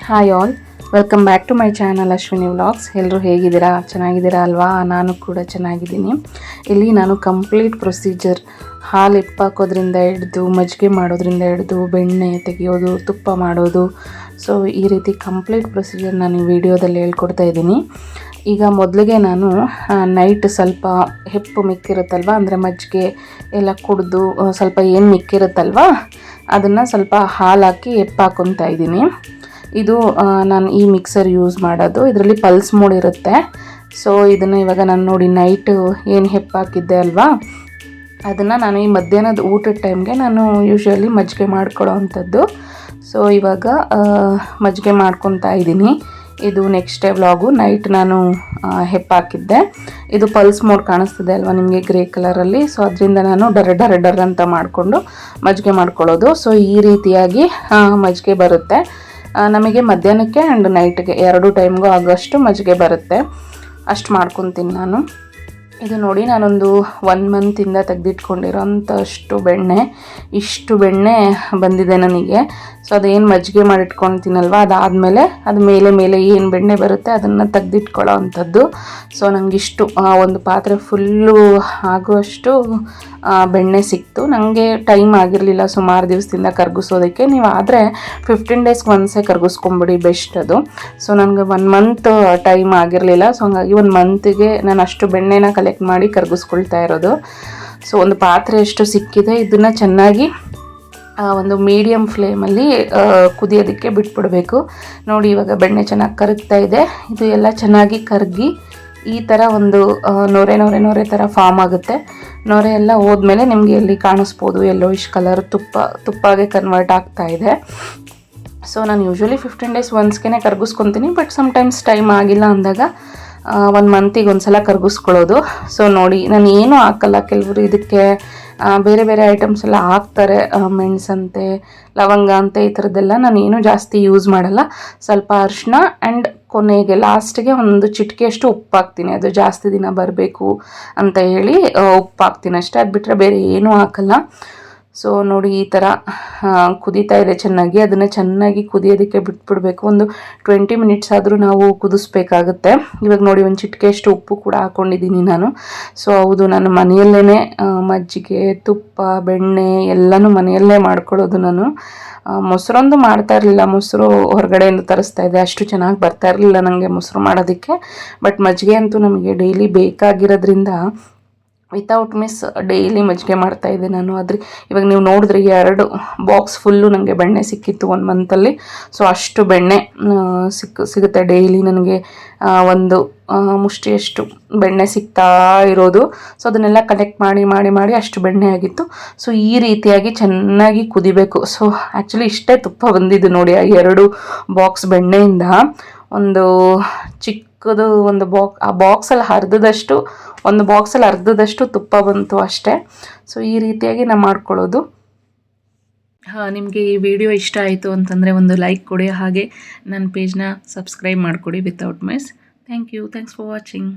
Hi all, welcome back to my channel Ashwini vlogs. ಎಲ್ಲರೂ ಹೇಗಿದ್ದೀರಾ? ಚೆನ್ನಾಗಿದ್ದೀರಾ ಅಲ್ವಾ? ನಾನು ಕೂಡ ಚೆನ್ನಾಗಿದ್ದೀನಿ. ಇಲ್ಲಿ ನಾನು ಕಂಪ್ಲೀಟ್ ಪ್ರೊಸೀಜರ್, ಹಾಲು ಹೆಪ್ಪಾಕೋದ್ರಿಂದ ಹಿಡಿದು ಮಜ್ಜಿಗೆ ಮಾಡೋದ್ರಿಂದ ಹಿಡಿದು ಬೆಣ್ಣೆ ತೆಗೆಯೋದು, ತುಪ್ಪ ಮಾಡೋದು, ಸೊ ಈ ರೀತಿ ಕಂಪ್ಲೀಟ್ ಪ್ರೊಸೀಜರ್ ನಾನು ಈ ವಿಡಿಯೋದಲ್ಲಿ ಹೇಳ್ಕೊಡ್ತಾ ಇದ್ದೀನಿ. ಈಗ ಮೊದಲಿಗೆ ನಾನು ನೈಟ್ ಸ್ವಲ್ಪ ಹೆಪ್ಪು ಮಿಕ್ಕಿರುತ್ತಲ್ವ, ಅಂದರೆ ಮಜ್ಜಿಗೆ ಎಲ್ಲ ಕುಡಿದು ಸ್ವಲ್ಪ ಏನು ಮಿಕ್ಕಿರುತ್ತಲ್ವ ಅದನ್ನು ಸ್ವಲ್ಪ ಹಾಲು ಹಾಕಿ ಹೆಪ್ಪಾಕೊತಾ ಇದ್ದೀನಿ. ಇದು ನಾನು ಈ ಮಿಕ್ಸರ್ ಯೂಸ್ ಮಾಡೋದು. ಇದರಲ್ಲಿ ಪಲ್ಸ್ ಮೋಡ್ ಇರುತ್ತೆ. ಸೊ ಇದನ್ನು ಇವಾಗ ನಾನು ನೋಡಿ ನೈಟ್ ಏನು ಹೆಪ್ಪಾಕಿದ್ದೆ ಅಲ್ವಾ, ಅದನ್ನು ನಾನು ಈ ಮಧ್ಯಾಹ್ನದ ಊಟದ ಟೈಮ್ಗೆ ನಾನು ಯೂಶ್ವಲಿ ಮಜ್ಜಿಗೆ ಮಾಡ್ಕೊಳ್ಳೋ ಅಂಥದ್ದು. ಸೊ ಇವಾಗ ಮಜ್ಜಿಗೆ ಮಾಡ್ಕೊತಾ ಇದ್ದೀನಿ. ಇದು ನೆಕ್ಸ್ಟ್ ಡೇ ವ್ಲಾಗು. ನೈಟ್ ನಾನು ಹೆಪ್ಪಾಕಿದ್ದೆ. ಇದು ಪಲ್ಸ್ ಮೋಡ್ ಕಾಣಿಸ್ತಿದೆ ಅಲ್ವಾ ನಿಮಗೆ ಗ್ರೇ ಕಲರಲ್ಲಿ. ಸೊ ಅದರಿಂದ ನಾನು ಡರ್ ಅಂತ ಮಾಡಿಕೊಂಡು ಮಜ್ಜಿಗೆ ಮಾಡ್ಕೊಳ್ಳೋದು. ಸೊ ಈ ರೀತಿಯಾಗಿ ಮಜ್ಜಿಗೆ ಬರುತ್ತೆ ನಮಗೆ ಮಧ್ಯಾಹ್ನಕ್ಕೆ ಆ್ಯಂಡ್ ನೈಟ್ಗೆ 2 ಟೈಮ್ಗೂ ಆಗೋಷ್ಟು ಮಜ್ಜಿಗೆ ಬರುತ್ತೆ. ಅಷ್ಟು ಮಾಡ್ಕೊತೀನಿ ನಾನು. ಇದು ನೋಡಿ ನಾನೊಂದು 1 ಮಂತಿಂದ ತೆಗೆದಿಟ್ಕೊಂಡಿರೋಂಥಷ್ಟು ಬೆಣ್ಣೆ, ಇಷ್ಟು ಬೆಣ್ಣೆ ಬಂದಿದೆ ನನಗೆ. ಸೊ ಅದೇನು ಮಜ್ಜಿಗೆ ಮಾಡಿಟ್ಕೊತೀನಲ್ವ, ಅದಾದಮೇಲೆ ಅದು ಮೇಲೆ ಏನು ಬೆಣ್ಣೆ ಬರುತ್ತೆ ಅದನ್ನು ತೆಗೆದಿಟ್ಕೊಳ್ಳೋ ಅಂಥದ್ದು. ಸೊ ನನಗಿಷ್ಟು ಒಂದು ಪಾತ್ರೆ ಫುಲ್ಲು ಆಗುವಷ್ಟು ಬೆಣ್ಣೆ ಸಿಕ್ತು. ನನಗೆ ಟೈಮ್ ಆಗಿರಲಿಲ್ಲ ಸುಮಾರು ದಿವಸದಿಂದ ಕರಗಿಸೋದಕ್ಕೆ. ನೀವು ಆದರೆ 15 ಡೇಸ್ಗೆ ಒಂದ್ಸೇ ಕರಗಿಸ್ಕೊಂಬಿಡಿ, ಬೆಸ್ಟ್ ಅದು. ಸೊ ನನಗೆ 1 ಮಂತ್ ಟೈಮ್ ಆಗಿರಲಿಲ್ಲ. ಸೊ ಹಂಗಾಗಿ 1 ಮಂತಿಗೆ ನಾನು ಅಷ್ಟು ಬೆಣ್ಣೆನ ಕಲೆಕ್ಟ್ ಮಾಡಿ ಕರಗಿಸ್ಕೊಳ್ತಾ ಇರೋದು. ಸೊ ಒಂದು ಪಾತ್ರೆ ಎಷ್ಟು ಸಿಕ್ಕಿದೆ, ಇದನ್ನು ಚೆನ್ನಾಗಿ ಒಂದು ಮೀಡಿಯಮ್ ಫ್ಲೇಮಲ್ಲಿ ಕುದಿಯೋದಕ್ಕೆ ಬಿಟ್ಬಿಡಬೇಕು. ನೋಡಿ ಇವಾಗ ಬೆಣ್ಣೆ ಚೆನ್ನಾಗಿ ಕರಗ್ತಾ ಇದೆ. ಇದು ಎಲ್ಲ ಚೆನ್ನಾಗಿ ಕರಗಿ ಈ ಥರ ಒಂದು ನೊರೆ ಥರ ಫಾರ್ಮ್ ಆಗುತ್ತೆ. ನೊರೆ ಎಲ್ಲ ಹೋದ್ಮೇಲೆ ನಿಮಗೆ ಎಲ್ಲಿ ಕಾಣಿಸ್ಬೋದು ಯೆಲ್ಲೋಯಿಶ್ ಕಲರ್ ತುಪ್ಪಗೆ ಕನ್ವರ್ಟ್ ಆಗ್ತಾ ಇದೆ. ಸೊ ನಾನು ಯೂಶ್ವಲಿ 15 ಡೇಸ್ ಒನ್ಸ್ಗೆ ಕರಗಿಸ್ಕೊತೀನಿ. ಬಟ್ ಸಮ್ಟೈಮ್ಸ್ ಟೈಮ್ ಆಗಿಲ್ಲ ಅಂದಾಗ 1 ಮಂತಿಗೆ ಒಂದ್ಸಲ ಕರಗಿಸ್ಕೊಳ್ಳೋದು. ಸೊ ನೋಡಿ ನಾನು ಏನೂ ಹಾಕಲ್ಲ. ಕೆಲವರು ಇದಕ್ಕೆ ಬೇರೆ ಐಟಮ್ಸ್ ಎಲ್ಲ ಹಾಕ್ತಾರೆ, ಮೆಣಸಂತೆ, ಲವಂಗ ಅಂತೆ, ಈ ಥರದ್ದೆಲ್ಲ ನಾನು ಏನೂ ಜಾಸ್ತಿ ಯೂಸ್ ಮಾಡಲ್ಲ. ಸ್ವಲ್ಪ ಅರಿಶಿನ ಆ್ಯಂಡ್ ಕೊನೆಗೆ ಲಾಸ್ಟಿಗೆ ಒಂದು ಚಿಟಿಕೆಯಷ್ಟು ಉಪ್ಪು ಹಾಕ್ತೀನಿ. ಅದು ಜಾಸ್ತಿ ದಿನ ಬರಬೇಕು ಅಂತ ಹೇಳಿ ಉಪ್ಪು ಹಾಕ್ತೀನಿ ಅಷ್ಟೇ. ಅದು ಬಿಟ್ಟರೆ ಬೇರೆ ಏನೂ ಹಾಕಲ್ಲ. ಸೊ ನೋಡಿ ಈ ಥರ ಕುದೀತಾ ಇದೆ ಚೆನ್ನಾಗಿ. ಅದನ್ನು ಚೆನ್ನಾಗಿ ಕುದಿಯೋದಕ್ಕೆ ಬಿಟ್ಬಿಡಬೇಕು. ಒಂದು 20 ಮಿನಿಟ್ಸ್ ಆದರೂ ನಾವು ಕುದಿಸ್ಬೇಕಾಗುತ್ತೆ. ಇವಾಗ ನೋಡಿ ಒಂದು ಚಿಟಿಕೆಯಷ್ಟು ಉಪ್ಪು ಕೂಡ ಹಾಕ್ಕೊಂಡಿದ್ದೀನಿ ನಾನು. ಸೊ ಹೌದು, ನಾನು ಮನೆಯಲ್ಲೇ ಮಜ್ಜಿಗೆ, ತುಪ್ಪ, ಬೆಣ್ಣೆ ಎಲ್ಲನೂ ಮನೆಯಲ್ಲೇ ಮಾಡ್ಕೊಳ್ಳೋದು ನಾನು. ಮೊಸರೊಂದು ಮಾಡ್ತಾ ಇರಲಿಲ್ಲ, ಮೊಸರು ಹೊರಗಡೆಯಿಂದ ತರಿಸ್ತಾ ಇದ್ದೆ. ಅಷ್ಟು ಚೆನ್ನಾಗಿ ಬರ್ತಾ ಇರಲಿಲ್ಲ ನನಗೆ ಮೊಸರು ಮಾಡೋದಕ್ಕೆ. ಬಟ್ ಮಜ್ಜಿಗೆ ಅಂತೂ ನಮಗೆ ಡೈಲಿ ಬೇಕಾಗಿರೋದ್ರಿಂದ ವಿತೌಟ್ ಮಿಸ್ ಡೈಲಿ ಮಜ್ಜಿಗೆ ಮಾಡ್ತಾಯಿದ್ದೆ ನಾನು. ಇವಾಗ ನೀವು ನೋಡಿದ್ರೆ 2 ಬಾಕ್ಸ್ ಫುಲ್ಲು ನನಗೆ ಬೆಣ್ಣೆ ಸಿಕ್ಕಿತ್ತು 1 ಮಂತಲ್ಲಿ. ಸೊ ಅಷ್ಟು ಬೆಣ್ಣೆ ಸಿಗುತ್ತೆ ಡೈಲಿ ನನಗೆ. ಒಂದು ಮುಷ್ಟಿಯಷ್ಟು ಬೆಣ್ಣೆ ಸಿಗ್ತಾ ಇರೋದು. ಸೊ ಅದನ್ನೆಲ್ಲ ಕಲೆಕ್ಟ್ ಮಾಡಿ ಅಷ್ಟು ಬೆಣ್ಣೆ ಆಗಿತ್ತು. ಸೊ ಈ ರೀತಿಯಾಗಿ ಚೆನ್ನಾಗಿ ಕುದಿಬೇಕು. ಸೊ ಆ್ಯಕ್ಚುಲಿ ಇಷ್ಟೇ ತುಪ್ಪ ಬಂದಿದ್ದು ನೋಡಿ ಆ 2 ಬಾಕ್ಸ್ ಬೆಣ್ಣೆಯಿಂದ. ಒಂದು ಚಿಕ್ಕದು ಒಂದು ಬಾಕ್ಸಲ್ಲಿ ಅರ್ಧದಷ್ಟು ತುಪ್ಪ ಬಂತು ಅಷ್ಟೇ. ಸೊ ಈ ರೀತಿಯಾಗಿ ನಾವು ಮಾಡ್ಕೊಳ್ಳೋದು. ನಿಮಗೆ ಈ ವಿಡಿಯೋ ಇಷ್ಟ ಆಯಿತು ಅಂತಂದರೆ ಒಂದು ಲೈಕ್ ಕೊಡಿ, ಹಾಗೆ ನನ್ನ ಪೇಜ್ನ ಸಬ್ಸ್ಕ್ರೈಬ್ ಮಾಡಿಕೊಡಿ without miss. Thank you. Thanks for watching.